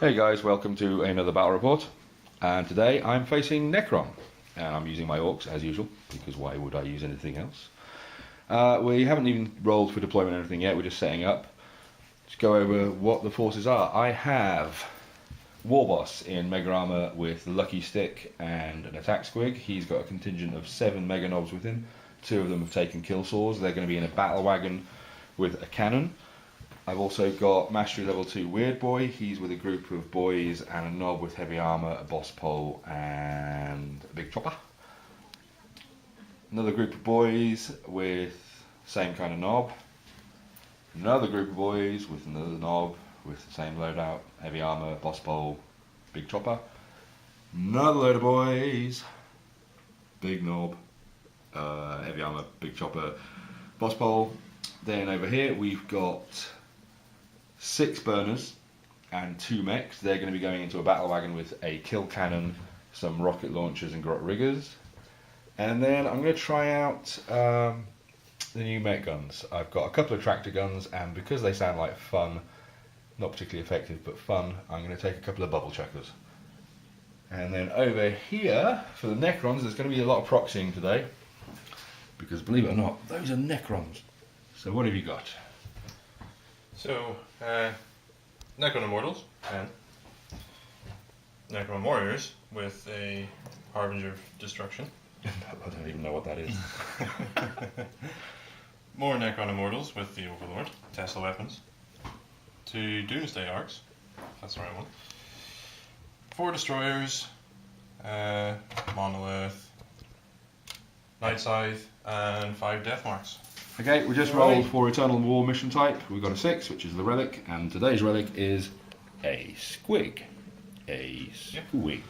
Hey guys, welcome to another battle report, and today I'm facing Necron, and I'm using my Orks as usual, because why would I use anything else? We haven't even rolled for deployment or anything yet, we're just setting up. Let's go over what the forces are. I have Warboss in Mega Armor with Lucky Stick and an attack squig. He's got a contingent of 7 Mega Knobs with him. 2 of them have taken kill swords. They're going to be in a battle wagon with a cannon. I've also got Mastery Level 2 Weird Boy. He's with a group of boys and a knob with heavy armor, a boss pole and a big chopper. Another group of boys with same kind of knob. Another group of boys with another knob with the same loadout, heavy armor, boss pole, big chopper. Another load of boys, big knob, heavy armor, big chopper, boss pole. Then over here we've got 6 burners and 2 mechs. They're going to be going into a battle wagon with a kill cannon, some rocket launchers and grot riggers. And then I'm going to try out the new mech guns. I've got a couple of tractor guns, and because they sound like fun, not particularly effective but fun, I'm going to take a couple of bubble chuckers. And then over here for the Necrons, there's going to be a lot of proxying today, because believe it or not, those are Necrons. So what have you got? So, Necron Immortals and Necron Warriors with a Harbinger of Destruction. I don't even know what that is. More Necron Immortals with the Overlord, Tesla weapons. 2 Doomsday Orks, that's the right one. 4 Destroyers, Monolith, Night Scythe, and 5 Death Marks. Okay, we just rolled for Eternal War mission type. We've got a 6, which is the relic, and today's relic is a squig. A squig.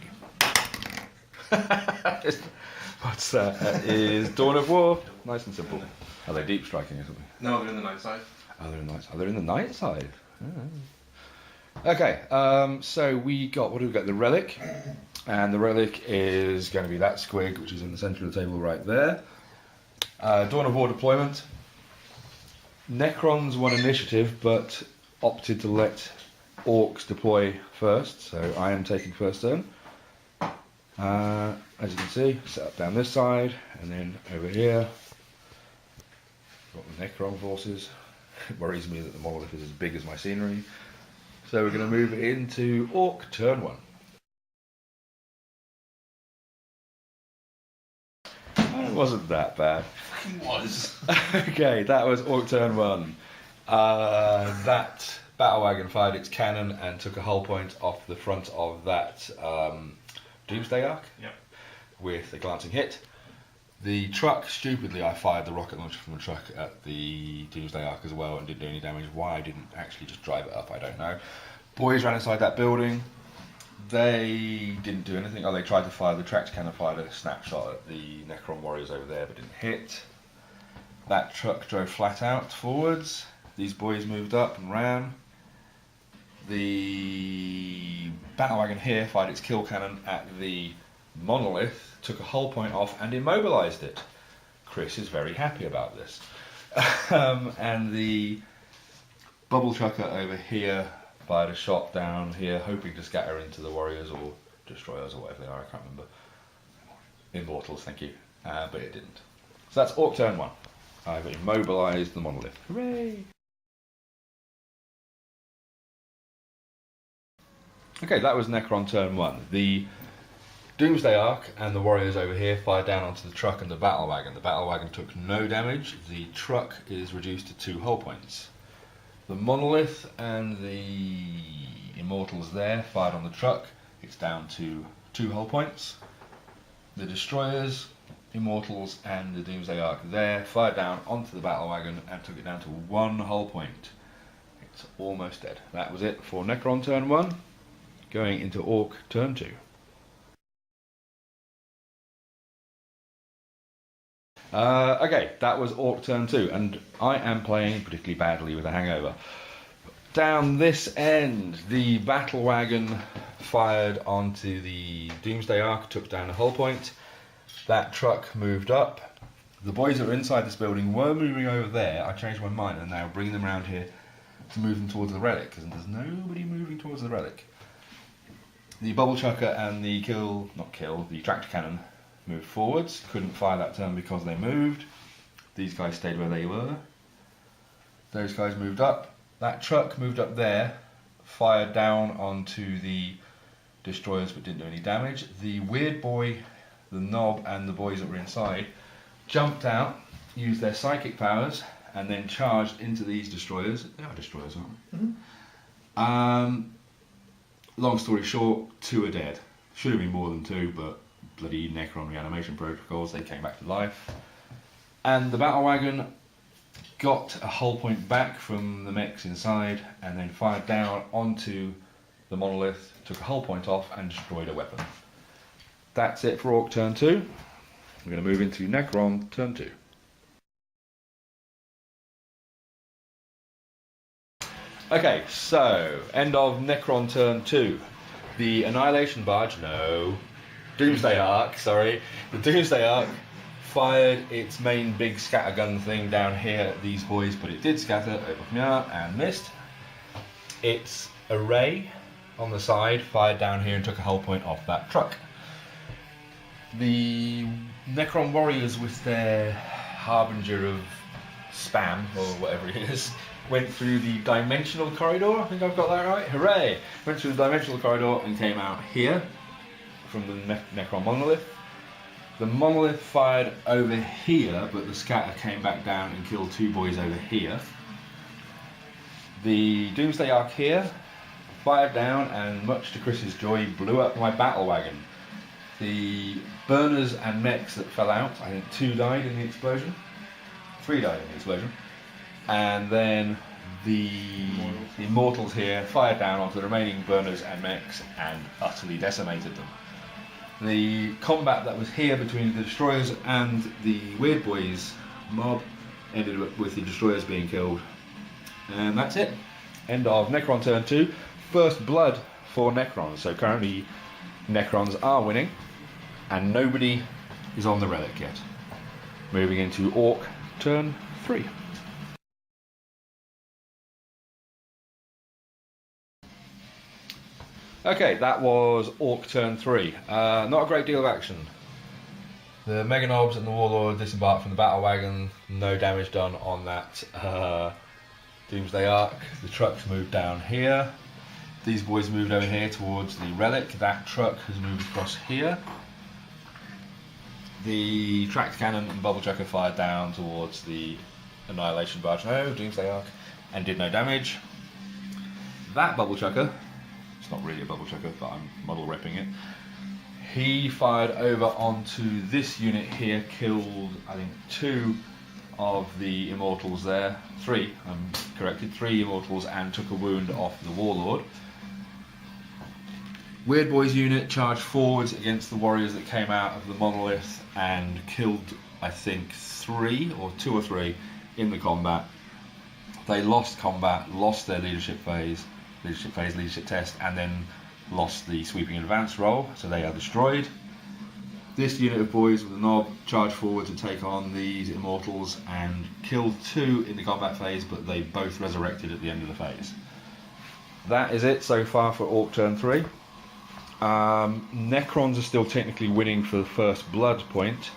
What's that? Is Dawn of War. Nice and simple. Are they deep striking or something? No, they're in the Night Scythe. Oh, they're in the night. Oh, they're in the night side. Oh. Okay, so we got, what do we got? The relic, and the relic is going to be that squig, which is in the centre of the table right there. Dawn of War deployment. Necrons won initiative, but opted to let Orks deploy first, so I am taking first turn. As you can see, set up down this side, and then over here, got the Necron forces. It worries me that the monolith is as big as my scenery. So we're going to move into Ork turn 1. It wasn't that bad. It was. Okay, that was Ork turn 1. That battle wagon fired its cannon and took a hull point off the front of that Doomsday Ark. Yep. With a glancing hit. The truck, stupidly, I fired the rocket launcher from the truck at the Doomsday Ark as well and didn't do any damage. Why I didn't actually just drive it up, I don't know. Boys ran inside that building. They didn't do anything. Oh, they tried to fire, the tractor cannon fired a snapshot at the Necron warriors over there but didn't hit. That truck drove flat out forwards. These boys moved up and ran. The battle wagon here fired its kill cannon at the monolith, took a hull point off and immobilized it. Chris is very happy about this. And the bubble chucker over here fired a shot down here, hoping to scatter into the warriors or destroyers or whatever they are, I can't remember. Immortals, thank you. But it didn't. So that's Ork turn 1. I've immobilized the monolith. Hooray! Okay, that was Necron turn 1. The Doomsday Ark and the warriors over here fired down onto the truck and the battle wagon. The battle wagon took no damage. The truck is reduced to 2 hull points. The monolith and the immortals there fired on the truck. It's down to 2 hull points. The destroyers, immortals and the Doomsday Ark there fired down onto the battle wagon and took it down to 1 hull point. It's almost dead. That was it for Necron turn 1. Going into Ork turn 2. Okay, that was Ork turn 2, and I am playing particularly badly with a hangover. Down this end, the battle wagon fired onto the Doomsday Ark, took down a hull point. That truck moved up. The boys that were inside this building were moving over there. I changed my mind and now bringing them around here to move them towards the relic, because there's nobody moving towards the relic. The bubble chucker and the the tractor cannon moved forwards. Couldn't fire that turn because they moved. These guys stayed where they were. Those guys moved up. That truck moved up there, fired down onto the destroyers but didn't do any damage. The weird boy, the knob, and the boys that were inside jumped out, used their psychic powers, and then charged into these destroyers. They are destroyers, aren't they? Mm-hmm. Long story short, 2 are dead. Should have been more than 2, but bloody Necron reanimation protocols, they came back to life. And the battle wagon got a hull point back from the mechs inside and then fired down onto the monolith, took a hull point off and destroyed a weapon. That's it for Orc turn 2. We're going to move into Necron turn 2. Okay, so end of Necron turn 2. The Annihilation Barge, no, Doomsday Ark, sorry. The Doomsday Ark fired its main big scattergun thing down here at these boys, but it did scatter over here and missed. Its array on the side fired down here and took a hull point off that truck. The Necron warriors with their harbinger of spam, or whatever it is, went through the dimensional corridor. I think I've got that right. Hooray! Went through the dimensional corridor and came out here from the Necron monolith. The monolith fired over here, but the scatter came back down and killed 2 boys over here. The Doomsday Ark here fired down and, much to Chris's joy, blew up my battle wagon. The burners and mechs that fell out, I think 2 died in the explosion. 3 died in the explosion. And then the Immortals here fired down onto the remaining burners and mechs and utterly decimated them. The combat that was here between the destroyers and the Weird Boys mob ended up with the destroyers being killed. And that's it. End of Necron turn 2. First blood for Necrons. So currently Necrons are winning and nobody is on the relic yet. Moving into Orc turn 3. Okay, that was Orc turn 3. Not a great deal of action. The Mega Knobs and the Warlord disembarked from the battle wagon. No damage done on that Doomsday Ark. The trucks moved down here. These boys moved over here towards the relic. That truck has moved across here. The tracked cannon and bubble chucker fired down towards the Annihilation Barge. No, Doomsday Ark, and did no damage. That bubble chucker, it's not really a bubble chucker, but I'm model repping it. He fired over onto this unit here, killed I think 2 of the Immortals there. 3, I'm corrected, 3 Immortals, and took a wound off the Warlord. Weird Boys unit charged forwards against the warriors that came out of the monolith and killed I think 3 or 2 or 3 in the combat. They lost combat, lost their leadership test, and then lost the sweeping advance roll, so they are destroyed. This unit of boys with a knob charged forward to take on these Immortals and killed 2 in the combat phase, but they both resurrected at the end of the phase. That is it so far for Orc turn 3. Necrons are still technically winning for the first blood point,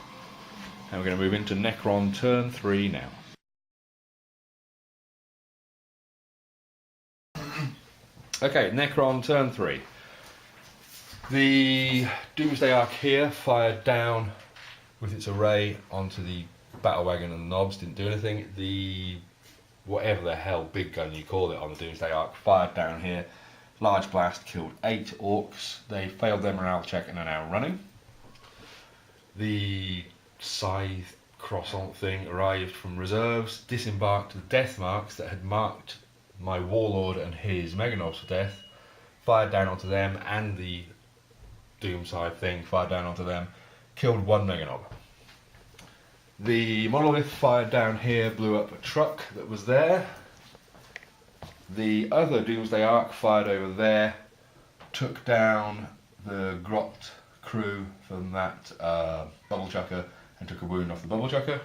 and we're going to move into Necron turn 3 now. Okay, Necron turn 3. The Doomsday Ark here fired down with its array onto the battle wagon and the knobs, didn't do anything. The whatever the hell big gun you call it on the Doomsday Ark fired down here. Large blast killed 8 orcs. They failed their morale check and are now running. The scythe croissant thing arrived from reserves, disembarked the death marks that had marked my Warlord and his Meganobs for death, fired down onto them, and the Doomside thing fired down onto them, killed 1 Meganob. The monolith fired down here, blew up a truck that was there. The other Doomsday Ark fired over there, took down the Grot crew from that bubble chucker and took a wound off the bubble chucker.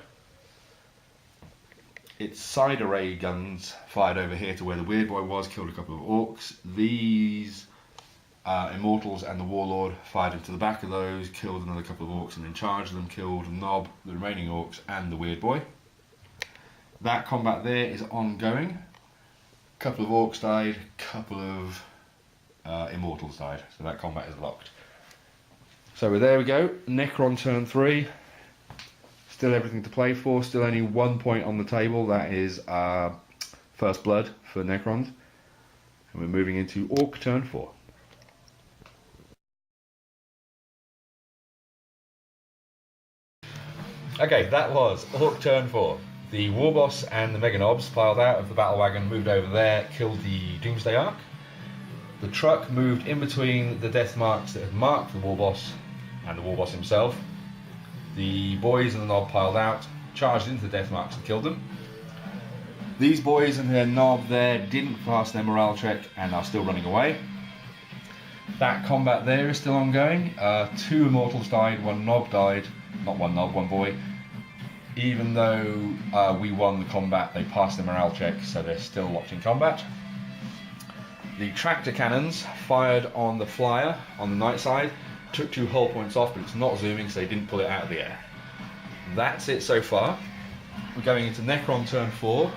Its side array guns fired over here to where the Weird Boy was, killed a couple of orcs. These Immortals and the Warlord fired into the back of those, killed another couple of Orks, and then charged them, killed the Nob, the remaining Orks, and the Weird Boy. That combat there is ongoing. A couple of Orks died, a couple of Immortals died, so that combat is locked. So there we go, Necron turn 3. Still everything to play for, still only 1 point on the table, that is First Blood for Necrons. And we're moving into Orc turn 4. Okay, that was Orc turn 4. The Warboss and the Mega Nobs piled out of the battle wagon, moved over there, killed the Doomsday Ark. The truck moved in between the death marks that had marked the Warboss and the Warboss himself. The boys and the Nob piled out, charged into the death marks and killed them. These boys and their Nob there didn't pass their morale check and are still running away. That combat there is still ongoing. 2 Immortals died, 1 Nob died. Not 1 Nob, 1 boy. Even though we won the combat, they passed the morale check, so they're still locked in combat. The tractor cannons fired on the flyer on the night side, took 2 hull points off, but it's not zooming, so they didn't pull it out of the air. That's it so far. We're going into Necron turn 4.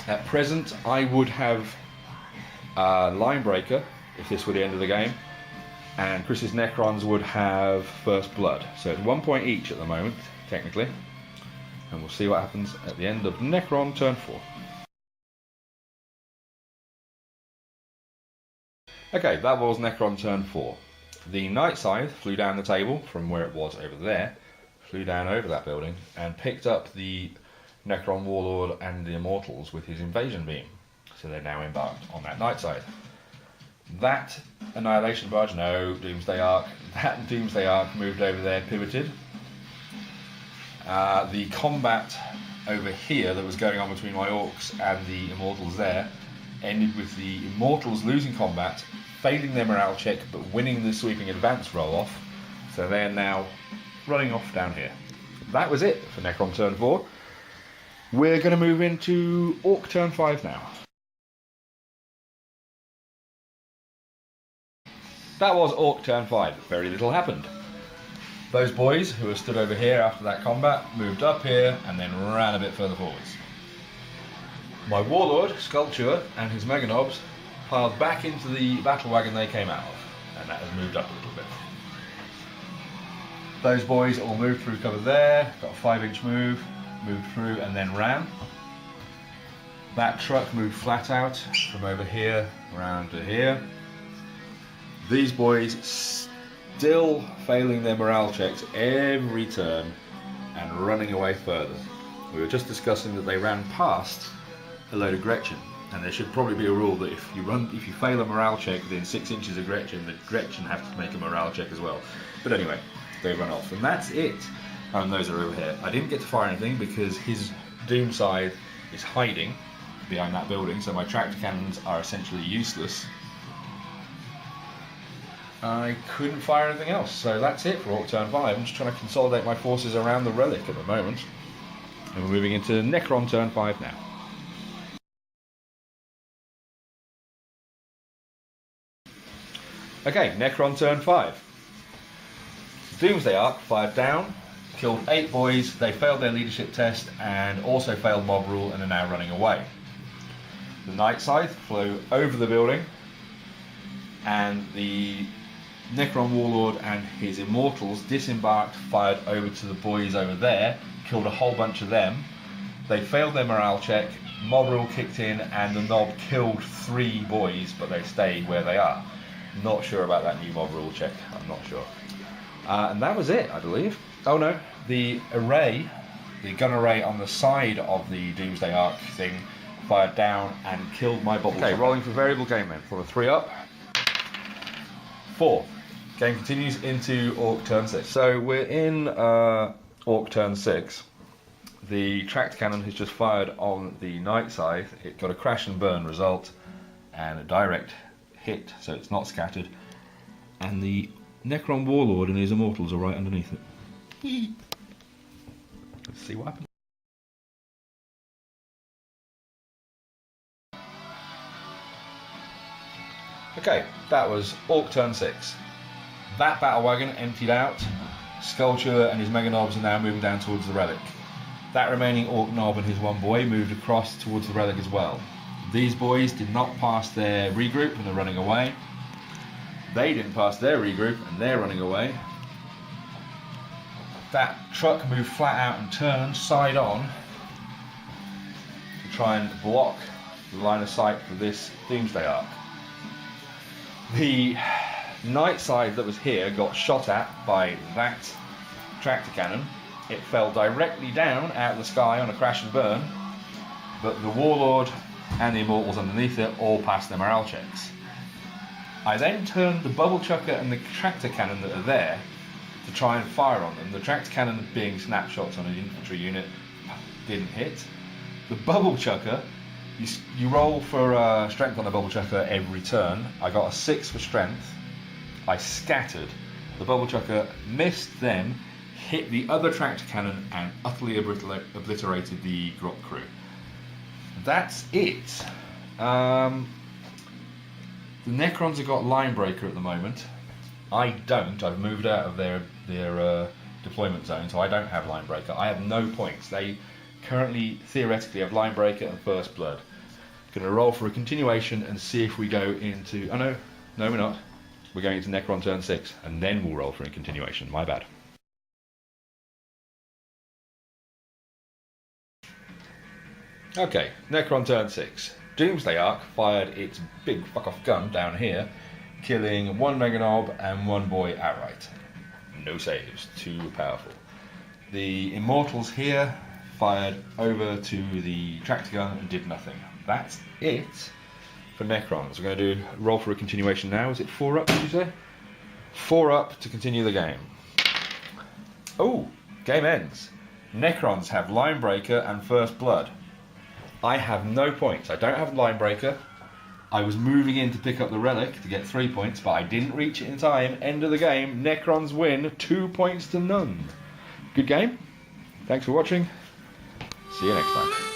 At present, I would have Linebreaker if this were the end of the game, and Chris's Necrons would have First Blood. So it's 1 point each at the moment, technically. And we'll see what happens at the end of Necron turn 4. Okay, that was Necron turn 4. The Night Scythe flew down the table from where it was over there, flew down over that building, and picked up the Necron Warlord and the Immortals with his invasion beam. So they're now embarked on that Night Scythe. That Annihilation Barge, no, Doomsday Ark, that Doomsday Ark moved over there, pivoted. The combat over here that was going on between my Orks and the Immortals there ended with the Immortals losing combat, failing their morale check, but winning the sweeping advance roll-off. So they're now running off down here. That was it for Necron turn 4. We're going to move into Orc turn 5 now. That was Orc turn 5. Very little happened. Those boys who were stood over here after that combat moved up here and then ran a bit further forwards. My Warlord, Skullchewer, and his Mega Nobs piled back into the battle wagon they came out of, and that has moved up a little bit. Those boys all moved through cover there, got a 5-inch move, moved through and then ran. That truck moved flat out from over here around to here. These boys still failing their morale checks every turn and running away further. We were just discussing that they ran past a load of Gretchen, and there should probably be a rule that if you fail a morale check within 6 inches of Gretchen, the Gretchen have to make a morale check as well. But anyway, they run off, and that's it. And those are over here. I didn't get to fire anything because his Doom Scythe is hiding behind that building, so my tractor cannons are essentially useless. I couldn't fire anything else, so that's it for Orc turn 5. I'm just trying to consolidate my forces around the relic at the moment. And we're moving into Necron turn 5 now. Okay, Necron turn 5. Doomsday Ark fired down, killed 8 boys, they failed their leadership test and also failed mob rule and are now running away. The Night Scythe flew over the building and the Necron Warlord and his Immortals disembarked, fired over to the boys over there, killed a whole bunch of them. They failed their morale check, mob rule kicked in and the Nob killed 3 boys, but they stayed where they are. Not sure about that new mob rule check, I'm not sure. And that was it, I believe. Oh no, the array, the gun array on the side of the Doomsday Ark thing fired down and killed my bubble. Okay, rolling for variable game then. For a 3 up. 4. Game continues into Orc turn 6. So we're in Orc turn 6. The tracked cannon has just fired on the Night Scythe. It got a crash and burn result and a direct hit, so it's not scattered. And the Necron Warlord and his Immortals are right underneath it. Let's see what happens. Okay, that was Orc turn 6. That battle wagon emptied out. Skullchewer and his Mega Knobs are now moving down towards the relic. That remaining Orc Knob and his one boy moved across towards the relic as well. These boys did not pass their regroup and they're running away. They didn't pass their regroup and they're running away. That truck moved flat out and turned side on to try and block the line of sight for this Doomsday Ark. The night side that was here got shot at by that tractor cannon. It fell directly down out of the sky on a crash and burn, but the Warlord and the Immortals underneath it all passed their morale checks. I then turned the Bubble Chucker and the tractor cannon that are there to try and fire on them. The tractor cannon, being snapshots on an infantry unit, didn't hit. The Bubble Chucker, you roll for strength on the Bubble Chucker every turn. I got a 6 for strength. I scattered. The Bubble Chucker missed them, hit the other tractor cannon and utterly obliterated the Grot crew. That's it. The Necrons have got Line Breaker at the moment. I don't. I've moved out of their deployment zone, so I don't have Line Breaker. I have no points. They currently, theoretically, have Line Breaker and First Blood. Going to roll for a continuation and see if we go into... Oh no, we're not. We're going into Necron turn 6, and then we'll roll for a continuation. My bad. Okay, Necron turn 6. Doomsday Ark fired its big fuck-off gun down here, killing one Mega Knob and one boy outright. No saves, too powerful. The Immortals here fired over to the tractor gun and did nothing. That's it for Necrons. We're going to do roll for a continuation now. Is it 4 up, did you say? 4 up to continue the game. Oh, game ends. Necrons have Line Breaker and First Blood. I have no points. I don't have Line Breaker. I was moving in to pick up the relic to get 3 points, but I didn't reach it in time. End of the game. Necrons win 2 points to none. Good game. Thanks for watching. See you next time.